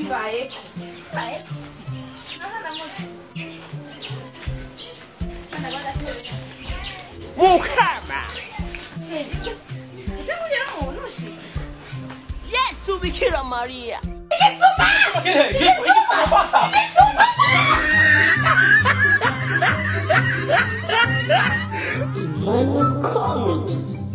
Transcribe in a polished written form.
bibayeko bibayeko naho namutse kana bagatera Mukama shit ibyo muri no nushi Yesu Bikira Maria Emmanuel Comedy.